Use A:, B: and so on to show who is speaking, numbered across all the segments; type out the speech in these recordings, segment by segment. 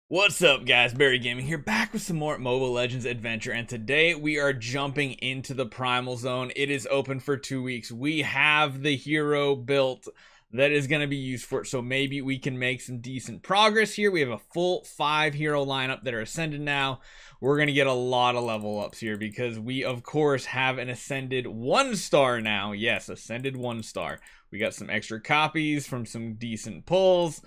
A: What's up, guys? Barry Gaming here, back with some more Mobile Legends adventure, and today we are jumping into the Primal Zone. It is open for 2 weeks. We have the hero built that is going to be used for it, so maybe we can make some decent progress here. We have a full 5 hero lineup that are ascended now. We're going to get a lot of level ups here because we, of course, have an ascended 1-star now. Yes, ascended 1-star. We got some extra copies from some decent pulls.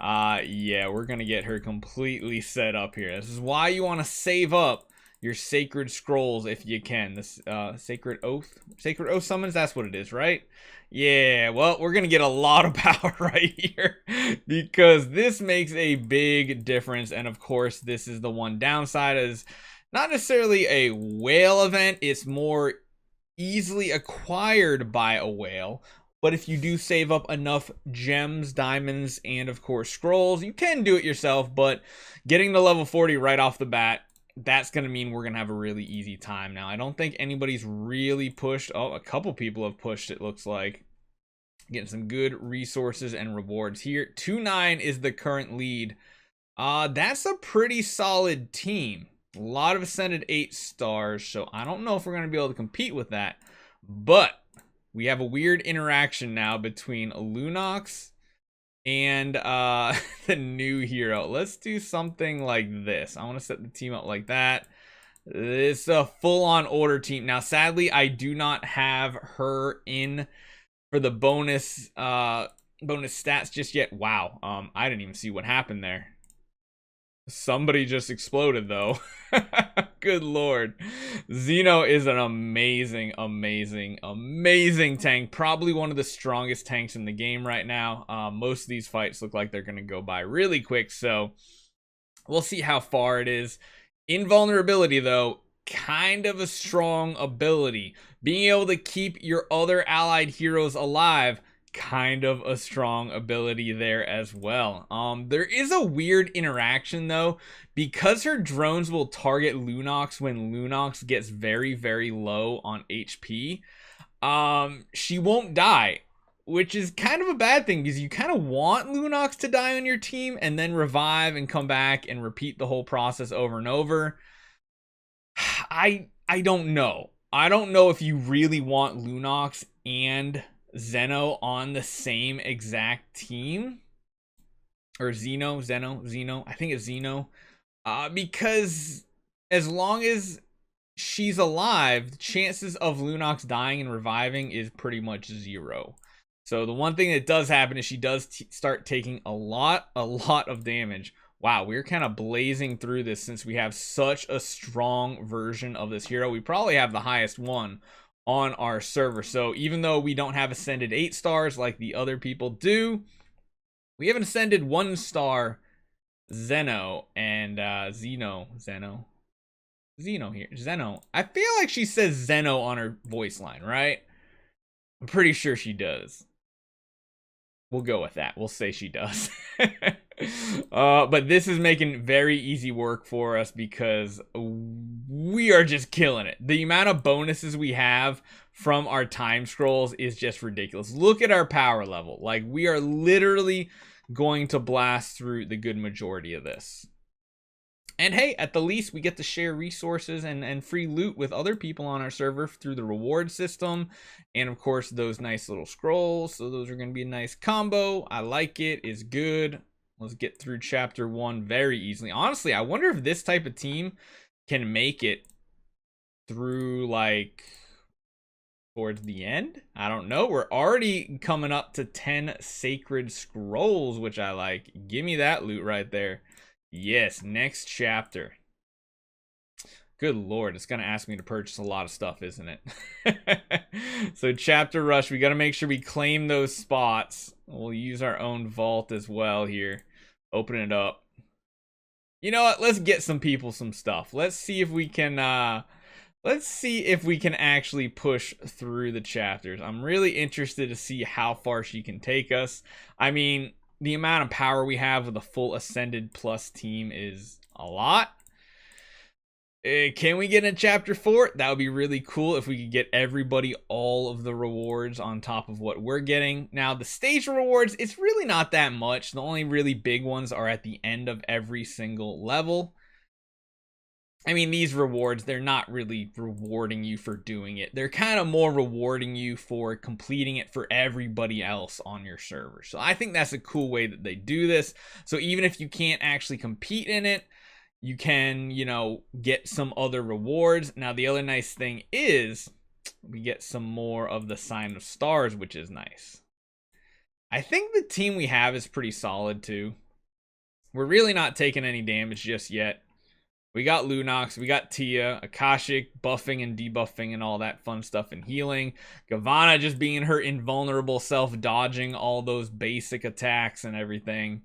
A: Yeah, we're gonna get her completely set up here. This is why you want to save up your sacred scrolls if you can. This sacred oath summons, that's what it is, right? Yeah, well, we're gonna get a lot of power right here because this makes a big difference. And of course, this is the one downside, is not necessarily a whale event. It's more easily acquired by a whale. But if you do save up enough gems, diamonds, and of course scrolls, you can do it yourself. But getting to level 40 right off the bat, that's going to mean we're going to have a really easy time. Now, I don't think anybody's really pushed. Oh, a couple people have pushed, it looks like. Getting some good resources and rewards here. 2-9 is the current lead. That's a pretty solid team. A lot of ascended 8 stars, so I don't know if we're going to be able to compete with that. But we have a weird interaction now between Lunox and the new hero. Let's do something like this. I want to set the team up like that. This is a full-on order team. Now, sadly, I do not have her in for the bonus stats just yet. Wow, I didn't even see what happened there. Somebody just exploded, though. Good lord. Xeno is an amazing tank. Probably one of the strongest tanks in the game right now. Most of these fights look like they're going to go by really quick, so we'll see how far it is. Invulnerability, though, kind of a strong ability. Being able to keep your other allied heroes alive, kind of a strong ability there as well. There is a weird interaction, though, because her drones will target Lunox when Lunox gets very low on HP. She won't die, which is kind of a bad thing because you kind of want Lunox to die on your team and then revive and come back and repeat the whole process over and over. I don't know. I don't know if you really want Lunox and Xeno on the same exact team, or Xeno. I think it's Xeno, because as long as she's alive, the chances of Lunox dying and reviving is pretty much 0. So the one thing that does happen is she does start taking a lot of damage. Wow, we're kind of blazing through this since we have such a strong version of this hero. We probably have the highest one on our server. So even though we don't have ascended 8 stars like the other people do, we have an ascended 1-star Xeno and Xeno here. Xeno. I feel like she says Xeno on her voice line, right? I'm pretty sure she does. We'll go with that. We'll say she does. But this is making very easy work for us because we are just killing it. The amount of bonuses we have from our time scrolls is just ridiculous. Look at our power level. Like, we are literally going to blast through the good majority of this. And hey, at the least, we get to share resources and free loot with other people on our server through the reward system. And of course, those nice little scrolls. So those are going to be a nice combo. I like it. It's good. Let's get through chapter 1 very easily. Honestly, I wonder if this type of team can make it through, like, towards the end. I don't know. We're already coming up to 10 sacred scrolls, which I like. Give me that loot right there. Yes, next chapter. Good lord, it's gonna ask me to purchase a lot of stuff, isn't it? So chapter rush, we gotta make sure we claim those spots. We'll use our own vault as well here. Open it up. You know what? Let's get some people some stuff. Let's see if we can actually push through the chapters. I'm really interested to see how far she can take us. I mean, the amount of power we have with a full Ascended Plus team is a lot. Can we get in chapter 4? That would be really cool if we could get everybody all of the rewards on top of what we're getting. Now, the stage rewards, it's really not that much. The only really big ones are at the end of every single level. I mean, these rewards, they're not really rewarding you for doing it. They're kind of more rewarding you for completing it for everybody else on your server. So I think that's a cool way that they do this. So even if you can't actually compete in it, you can, you know, get some other rewards. Now, the other nice thing is we get some more of the sign of stars, which is nice. I think the team we have is pretty solid too. We're really not taking any damage just yet. We got Lunox, we got Tia, Akashic, buffing and debuffing and all that fun stuff and healing. Gavanna just being her invulnerable self, dodging all those basic attacks and everything.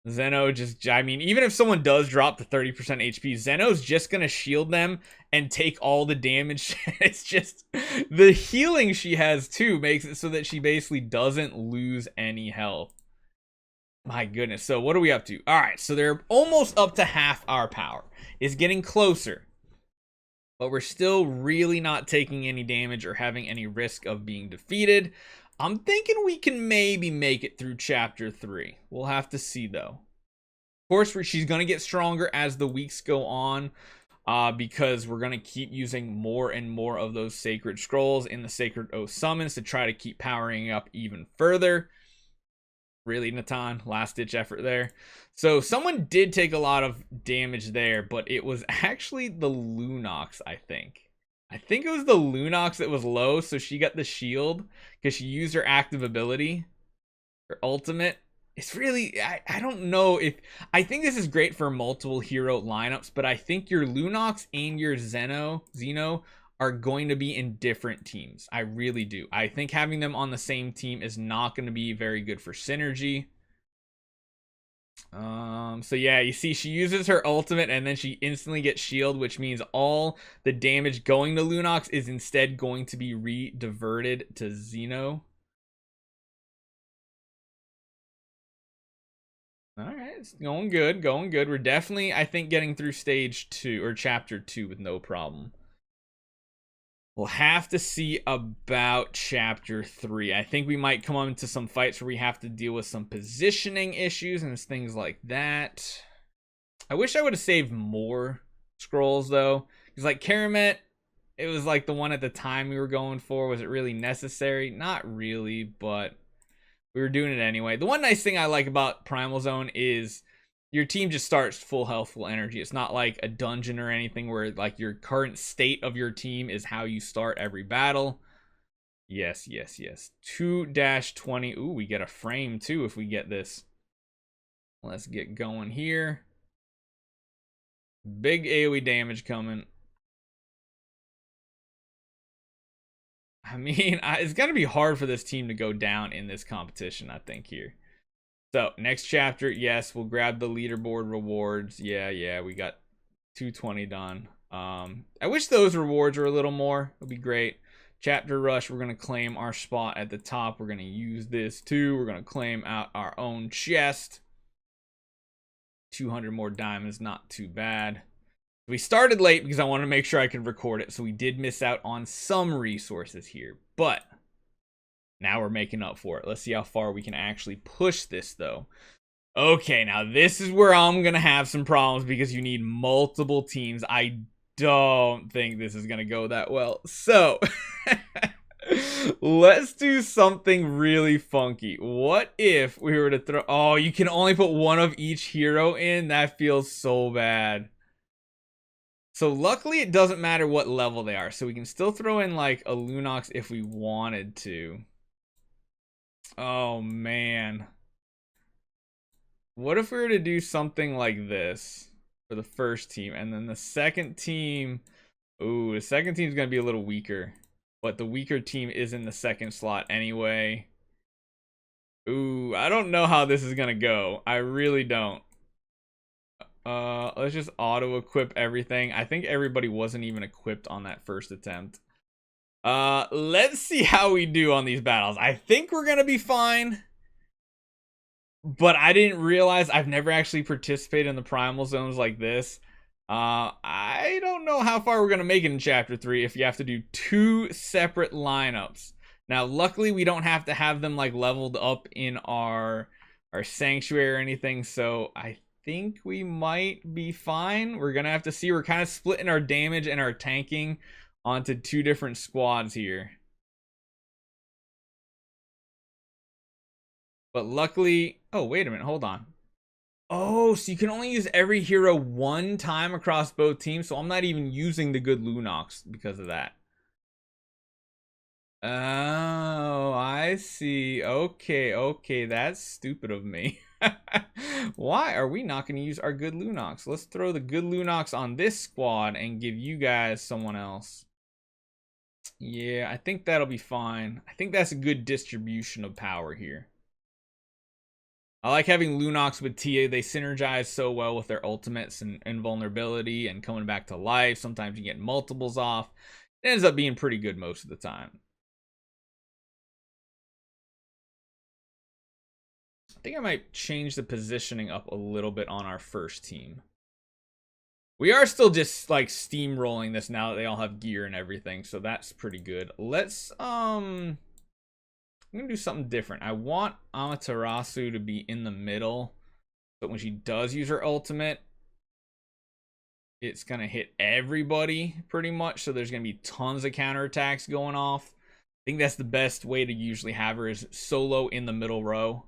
A: Xeno just, I mean, even if someone does drop to 30% HP, Xeno's just going to shield them and take all the damage. It's just, the healing she has too makes it so that she basically doesn't lose any health. My goodness. So what are we up to? All right, so they're almost up to half our power. It's getting closer, but we're still really not taking any damage or having any risk of being defeated. I'm thinking we can maybe make it through chapter 3. We'll have to see though. Of course, she's going to get stronger as the weeks go on, because we're going to keep using more and more of those sacred scrolls in the sacred oath summons to try to keep powering up even further. Really, Natan, last ditch effort there. So someone did take a lot of damage there, but it was actually the Lunox, I think. I think it was the Lunox that was low, so she got the shield because she used her active ability, her ultimate. It's really, I don't know if, I think this is great for multiple hero lineups, but I think your Lunox and your Xeno are going to be in different teams. I really do. I think having them on the same team is not going to be very good for synergy. So yeah, you see she uses her ultimate and then she instantly gets shield, which means all the damage going to Lunox is instead going to be re-diverted to Xeno. All right, it's going good, going good. We're definitely, I think, getting through stage 2 or chapter 2 with no problem. We'll have to see about chapter 3. I think we might come on to some fights where we have to deal with some positioning issues and things like that. I wish I would have saved more scrolls though, because like Karamet, it was like the one at the time we were going for. Was it really necessary? Not really, but we were doing it anyway. The one nice thing I like about Primal Zone is your team just starts full health, full energy. It's not like a dungeon or anything where like your current state of your team is how you start every battle. Yes, yes, yes. 2-20. Ooh, we get a frame too if we get this. Let's get going here. Big AoE damage coming. I mean, it's going to be hard for this team to go down in this competition, I think, here. So, next chapter, yes, we'll grab the leaderboard rewards. Yeah, we got 220 done. I wish those rewards were a little more. It would be great. Chapter rush, we're going to claim our spot at the top. We're going to use this too. We're going to claim out our own chest. 200 more diamonds, not too bad. We started late because I wanted to make sure I could record it, so we did miss out on some resources here, but now we're making up for it. Let's see how far we can actually push this, though. Okay, now this is where I'm going to have some problems because you need multiple teams. I don't think this is going to go that well. So, let's do something really funky. What if we were to throw... Oh, you can only put one of each hero in? That feels so bad. So luckily it doesn't matter what level they are. So we can still throw in like a Lunox if we wanted to. Oh man. What if we were to do something like this for the first team and then the second team? Ooh, the second team's going to be a little weaker. But the weaker team is in the second slot anyway. Ooh, I don't know how this is going to go. I really don't. Let's just auto-equip everything. I think everybody wasn't even equipped on that first attempt. Let's see how we do on these battles. I think we're gonna be fine. But I didn't realize I've never actually participated in the Primal Zones like this. I don't know how far we're going to make it in Chapter 3 if you have to do 2 separate lineups. Now, luckily, we don't have to have them like leveled up in our sanctuary or anything, so I think we might be fine. We're going to have to see. We're kind of splitting our damage and our tanking onto 2 different squads here. But luckily, oh, wait a minute, hold on. Oh, so you can only use every hero 1 time across both teams, so I'm not even using the good Lunox because of that. Oh, I see. Okay, that's stupid of me. Why are we not going to use our good Lunox? Let's throw the good Lunox on this squad and give you guys someone else. Yeah, I think that'll be fine. I think that's a good distribution of power here. I like having Lunox with Tia. They synergize so well with their ultimates and invulnerability and coming back to life. Sometimes you get multiples off. It ends up being pretty good most of the time. I think I might change the positioning up a little bit on our first team. We are still just like steamrolling this now that they all have gear and everything, so that's pretty good. Let's I'm gonna do something different. I want Amaterasu to be in the middle, but when she does use her ultimate, it's gonna hit everybody pretty much, so there's gonna be tons of counterattacks going off. I think that's the best way to usually have her, is solo in the middle row.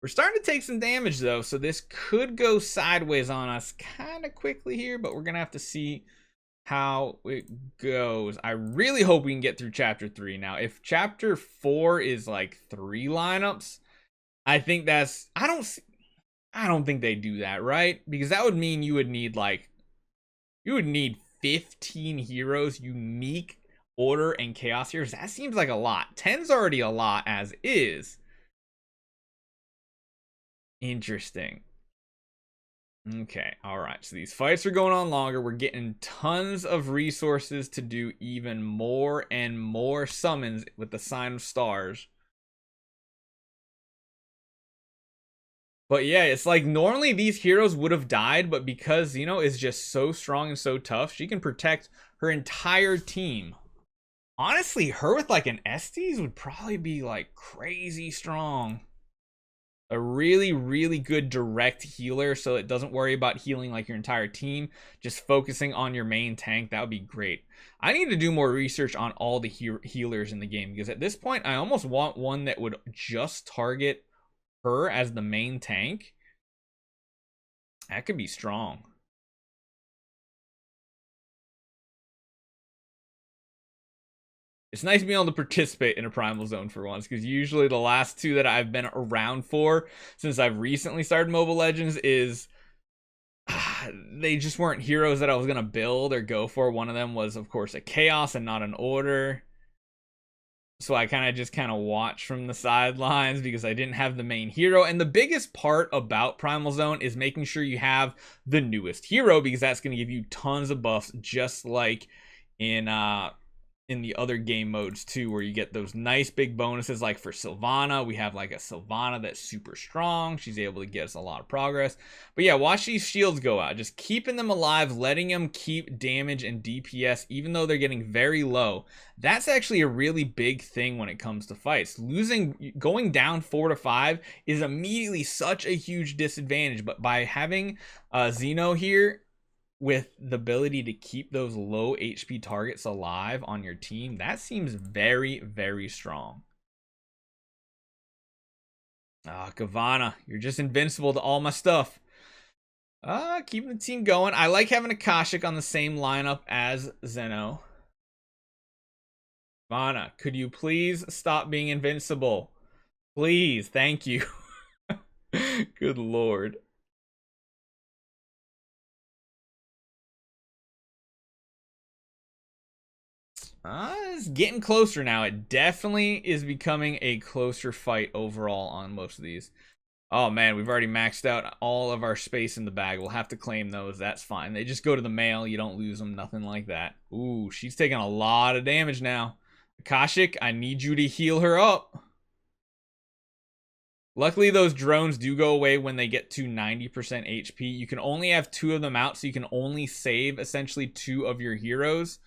A: We're starting to take some damage though, so this could go sideways on us kind of quickly here, but we're gonna have to see how it goes. I really hope we can get through Chapter 3. Now, if Chapter 4 is like 3 lineups, I think that's, I don't think they do that, right? Because that would mean you would need 15 heroes, unique order and chaos heroes. That seems like a lot. 10's already a lot as is. Interesting. Okay, all right. So these fights are going on longer. We're getting tons of resources to do even more and more summons with the Sign of Stars. But yeah, it's like normally these heroes would have died, but because Xeno is just so strong and so tough, she can protect her entire team. Honestly, her with like an Estes would probably be like crazy strong. A really, really good direct healer, so it doesn't worry about healing like your entire team, just focusing on your main tank. That would be great. I need to do more research on all the healers in the game, because at this point I almost want one that would just target her as the main tank. That could be strong. It's nice being able to participate in a Primal Zone for once, because usually the last 2 that I've been around for since I've recently started Mobile Legends is they just weren't heroes that I was going to build or go for. One of them was, of course, a Chaos and not an Order. So I just watched from the sidelines because I didn't have the main hero. And the biggest part about Primal Zone is making sure you have the newest hero, because that's going to give you tons of buffs, just like in the other game modes too, where you get those nice big bonuses. Like for Sylvana, we have like a Sylvana that's super strong. She's able to get us a lot of progress. But yeah, watch these shields go out, just keeping them alive, letting them keep damage and DPS even though they're getting very low. That's actually a really big thing when it comes to fights. Going down 4 to 5 is immediately such a huge disadvantage, but by having Xeno here with the ability to keep those low HP targets alive on your team, that seems very, very strong. Kavana, you're just invincible to all my stuff. Keeping the team going. I like having Akashic on the same lineup as Xeno. Kavana, could you please stop being invincible? Please, thank you. Good lord. It's getting closer now. It definitely is becoming a closer fight overall on most of these. Oh man, we've already maxed out all of our space in the bag. We'll have to claim those. That's fine. They just go to the mail. You don't lose them. Nothing like that. Ooh, she's taking a lot of damage now. Akashic, I need you to heal her up. Luckily, those drones do go away when they get to 90% HP. You can only have 2 of them out, so you can only save essentially 2 of your heroes.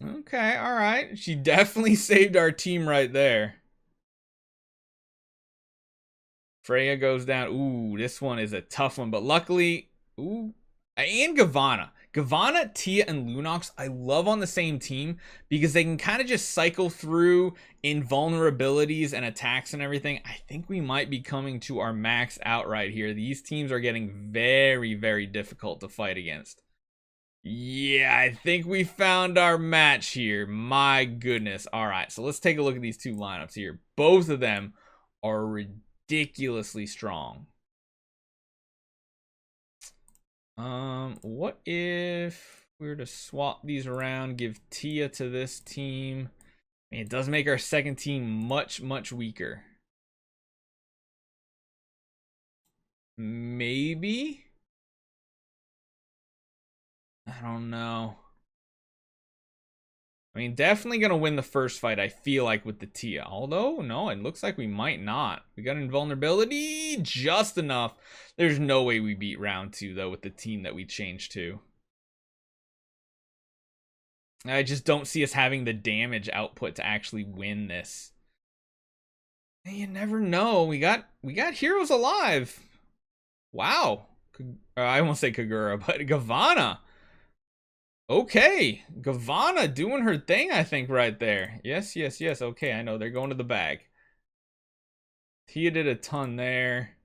A: Okay, all right. She definitely saved our team right there. Freya goes down. Ooh, this one is a tough one, but luckily, ooh, and Gavanna. Gavanna, Tia, and Lunox, I love on the same team because they can kind of just cycle through invulnerabilities and attacks and everything. I think we might be coming to our max out right here. These teams are getting very, very difficult to fight against. Yeah, I think we found our match here. My goodness. All right, so let's take a look at these 2 lineups here. Both of them are ridiculously strong. What if we were to swap these around, give Tia to this team? I mean, it does make our second team much, much weaker. Maybe? I don't know. I mean, definitely going to win the first fight, I feel like, with the Tia. Although, no, it looks like we might not. We got invulnerability just enough. There's no way we beat round 2, though, with the team that we changed to. I just don't see us having the damage output to actually win this. You never know. We got heroes alive. Wow. I won't say Kagura, but Gavanna. Okay, Gavanna doing her thing, I think, right there. Yes, yes, yes. Okay, I know. They're going to the bag. Tia did a ton there.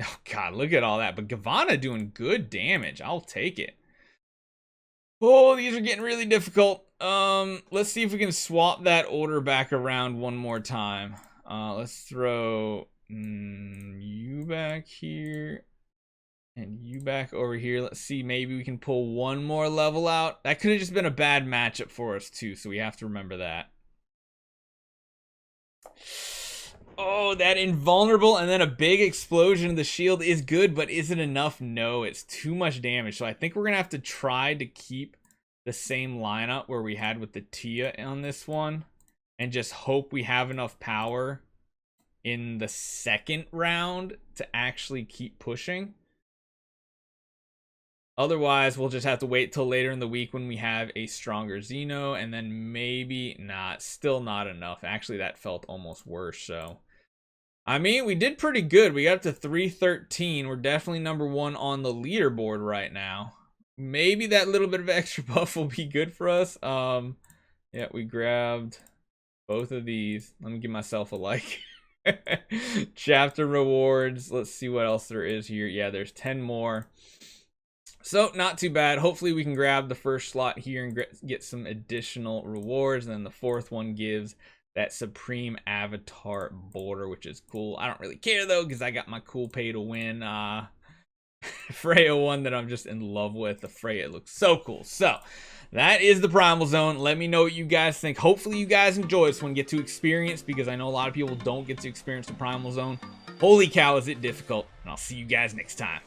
A: Oh, God, look at all that. But Gavanna doing good damage. I'll take it. Oh, these are getting really difficult. Let's see if we can swap that order back around one more time. Let's throw you back here. And you back over here. Let's see, maybe we can pull one more level out. That could have just been a bad matchup for us too, so we have to remember that. Oh, that invulnerable and then a big explosion of the shield is good, but is it enough? No, it's too much damage. So I think we're going to have to try to keep the same lineup where we had with the Tia on this one. And just hope we have enough power in the second round to actually keep pushing. Otherwise, we'll just have to wait till later in the week when we have a stronger Xeno, and then maybe not. Still not enough. Actually, that felt almost worse. So, I mean, we did pretty good. We got up to 313. We're definitely number 1 on the leaderboard right now. Maybe that little bit of extra buff will be good for us. Yeah, we grabbed both of these. Let me give myself a like. Chapter rewards. Let's see what else there is here. Yeah, there's 10 more. So, not too bad. Hopefully, we can grab the first slot here and get some additional rewards. And then the 4th one gives that Supreme Avatar border, which is cool. I don't really care, though, because I got my cool pay to win Freya one that I'm just in love with. The Freya looks so cool. So, that is the Primal Zone. Let me know what you guys think. Hopefully, you guys enjoy this one, get to experience, because I know a lot of people don't get to experience the Primal Zone. Holy cow, is it difficult. And I'll see you guys next time.